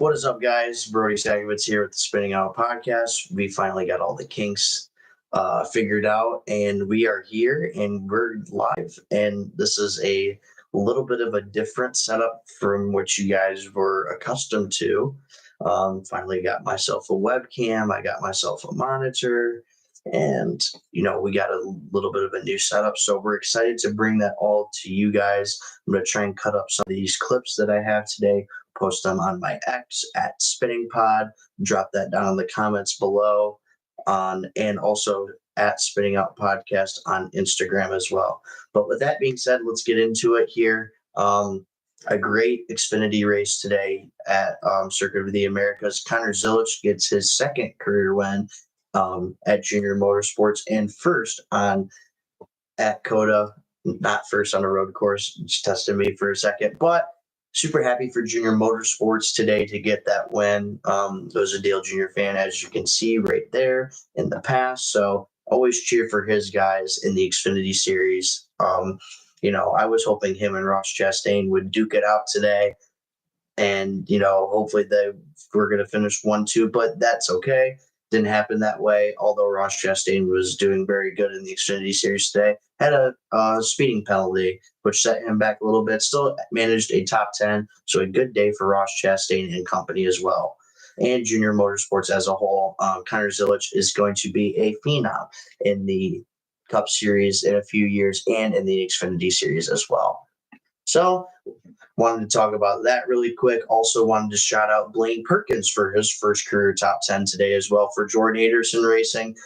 What is up, guys? Brody Sagovitz here with the Spinning Out Podcast. We finally got all the kinks figured out, and we are here and we're live. And this is a little bit of a different setup from what you guys were accustomed to. Finally got myself a webcam, I got myself a monitor, and we got a little bit of a new setup. So we're excited to bring that all to you guys. I'm going to try and cut up some of these clips that I have today, post them on my X at Spinning Pod, drop that down in the comments below and also at Spinning Out Podcast on Instagram as well. But with that being said, let's get into it here. A great Xfinity race today at Circuit of the Americas. Connor Zilisch gets his second career win at Junior Motorsports and first at COTA, not first on a road course. Just tested me for a second, but super happy for Junior Motorsports today to get that win. Was a Dale Jr. fan, as you can see right there in the past. So always cheer for his guys in the Xfinity Series. I was hoping him and Ross Chastain would duke it out today. And, hopefully they were going to finish 1-2, but that's okay. Didn't happen that way, although Ross Chastain was doing very good in the Xfinity Series today. Had a speeding penalty, which set him back a little bit. Still managed a top 10, so a good day for Ross Chastain and company as well. And Junior Motorsports as a whole, Connor Zilisch is going to be a phenom in the Cup Series in a few years and in the Xfinity Series as well. So wanted to talk about that really quick. Also wanted to shout out Blaine Perkins for his first career top 10 today as well for Jordan Anderson Racing.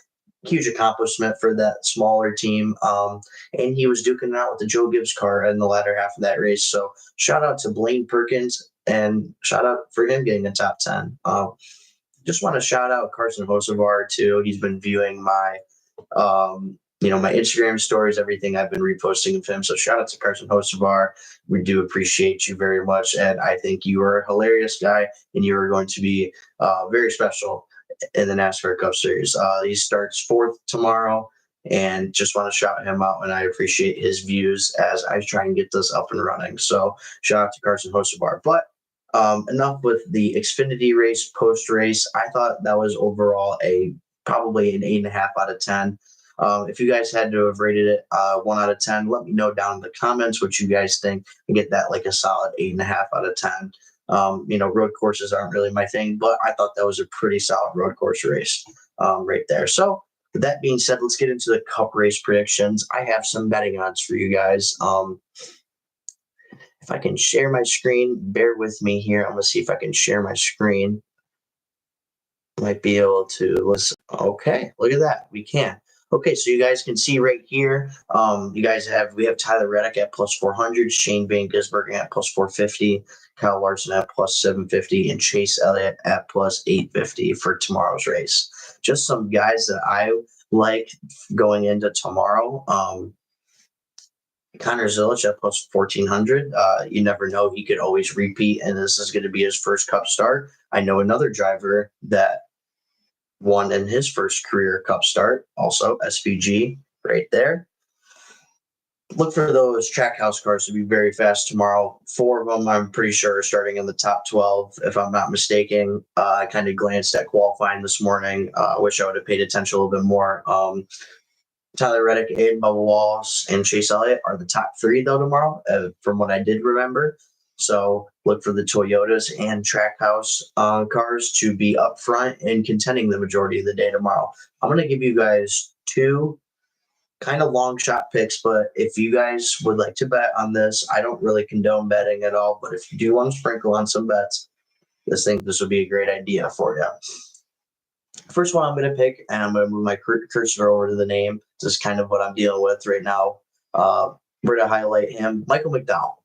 Huge accomplishment for that smaller team. And he was duking it out with the Joe Gibbs car in the latter half of that race. So shout out to Blaine Perkins and shout out for him getting a top 10. Just want to shout out Carson Hocevar too. He's been viewing my my Instagram stories, everything I've been reposting of him. So shout out to Carson Hocevar. We do appreciate you very much. And I think you are a hilarious guy and you are going to be very special in the NASCAR Cup Series. He starts 4th tomorrow and just want to shout him out. And I appreciate his views as I try and get this up and running. So shout out to Carson Hocevar. But enough with the Xfinity race, post-race. I thought that was overall probably an 8.5 out of 10. If you guys had to have rated it 1 out of 10, let me know down in the comments what you guys think and get that like a solid 8.5 out of 10. Road courses aren't really my thing, but I thought that was a pretty solid road course race right there. So with that being said, let's get into the Cup race predictions. I have some betting odds for you guys. If I can share my screen, bear with me here. I'm going to see if I can share my screen. Might be able to listen. Okay, look at that. We can. Okay, so you guys can see right here, we have Tyler Reddick at plus 400, Shane Van Gisbergen at plus 450, Kyle Larson at plus 750, and Chase Elliott at plus 850 for tomorrow's race. Just some guys that I like going into tomorrow. Connor Zilisch at plus 1400. You never know. He could always repeat, and this is going to be his first Cup start. I know another driver that won in his first career Cup start, also SVG right there. Look for those Trackhouse cars to be very fast tomorrow. 4 of them, I'm pretty sure, are starting in the top 12, if I'm not mistaken. I kind of glanced at qualifying this morning. I wish I would have paid attention a little bit more. Tyler Reddick, Aiden Bubba Wallace, and Chase Elliott are the top 3, though, tomorrow, from what I did remember. So look for the Toyotas and Trackhouse cars to be up front and contending the majority of the day tomorrow. I'm going to give you guys 2 kind of long shot picks, but if you guys would like to bet on this, I don't really condone betting at all, but if you do want to sprinkle on some bets, I think this would be a great idea for you. First one I'm going to pick, and I'm going to move my cursor over to the name. This is kind of what I'm dealing with right now. We're to highlight him, Michael McDowell.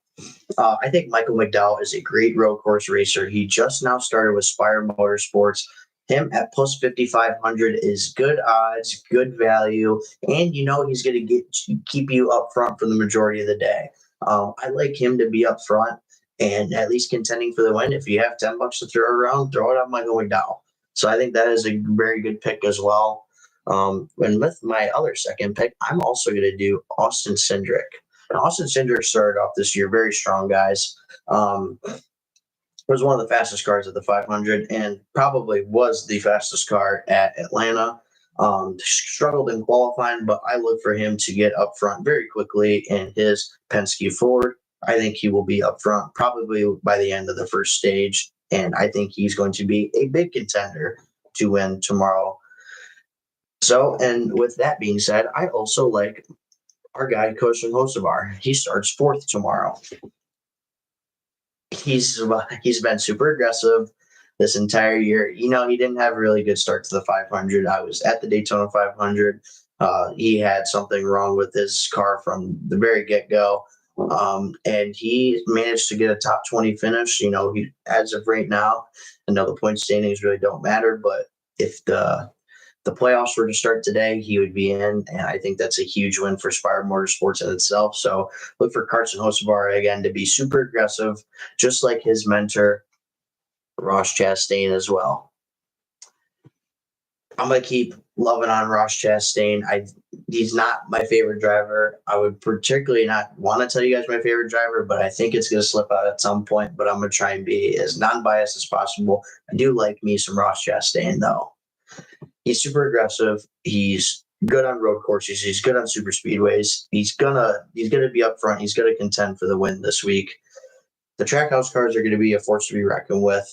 I think Michael McDowell is a great road course racer. He just now started with Spire Motorsports. Him at plus 5,500 is good odds, good value, and he's going to keep you up front for the majority of the day. I like him to be up front and at least contending for the win. If you have $10 to throw around, throw it on Michael McDowell. So I think that is a very good pick as well. And with my other second pick, I'm also going to do Austin Cindric. And Austin Cindric started off this year very strong, guys. was one of the fastest cars at the 500 and probably was the fastest car at Atlanta. Struggled in qualifying, but I look for him to get up front very quickly in his Penske Ford. I think he will be up front probably by the end of the first stage, and I think he's going to be a big contender to win tomorrow. So, and with that being said, I also like our guy, Koshin Hocevar. He starts fourth tomorrow. He's been super aggressive this entire year. You know, he didn't have a really good start to the 500. I was at the Daytona 500. He had something wrong with his car from the very get-go. And he managed to get a top 20 finish. You know, he, as of right now, I know the point standings really don't matter, but if the playoffs were to start today, he would be in, and I think that's a huge win for Spire Motorsports in itself. So look for Carson Hocevar again to be super aggressive, just like his mentor, Ross Chastain, as well. I'm going to keep loving on Ross Chastain. He's not my favorite driver. I would particularly not want to tell you guys my favorite driver, but I think it's going to slip out at some point, but I'm going to try and be as non-biased as possible. I do like me some Ross Chastain, though. He's super aggressive. He's good on road courses. He's good on super speedways. He's gonna be up front. He's gonna contend for the win this week. The Trackhouse cars are gonna be a force to be reckoned with.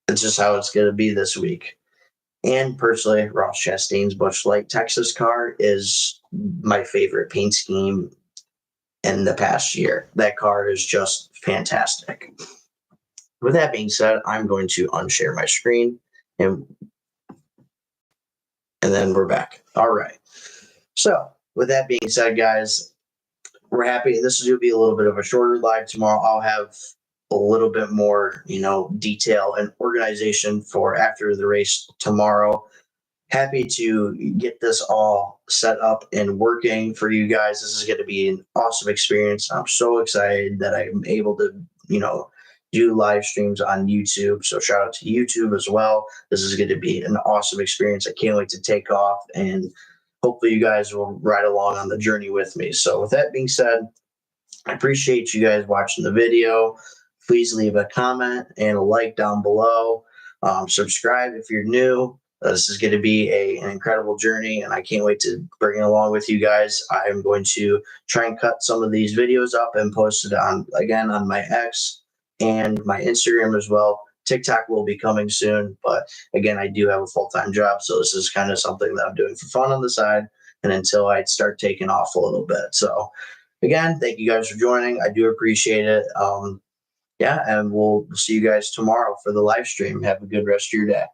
It's just how it's gonna be this week. And personally, Ross Chastain's Busch Light Texas car is my favorite paint scheme in the past year. That car is just fantastic. With that being said, I'm going to unshare my screen and then we're back. All right. So with that being said, guys, we're happy. This is going to be a little bit of a shorter live tomorrow. I'll have a little bit more, detail and organization for after the race tomorrow. Happy to get this all set up and working for you guys. This is going to be an awesome experience. I'm so excited that I'm able to, do live streams on YouTube. So shout out to YouTube as well. This is going to be an awesome experience. I can't wait to take off, and hopefully you guys will ride along on the journey with me. So with that being said, I appreciate you guys watching the video. Please leave a comment and a like down below. Subscribe if you're new. This is going to be an incredible journey, and I can't wait to bring it along with you guys. I'm going to try and cut some of these videos up and post it on my X and my Instagram as well. TikTok will be coming soon, but again, I do have a full-time job, so this is kind of something that I'm doing for fun on the side and until I start taking off a little bit. So again, thank you guys for joining. I do appreciate it. And we'll see you guys tomorrow for the live stream. Have a good rest of your day.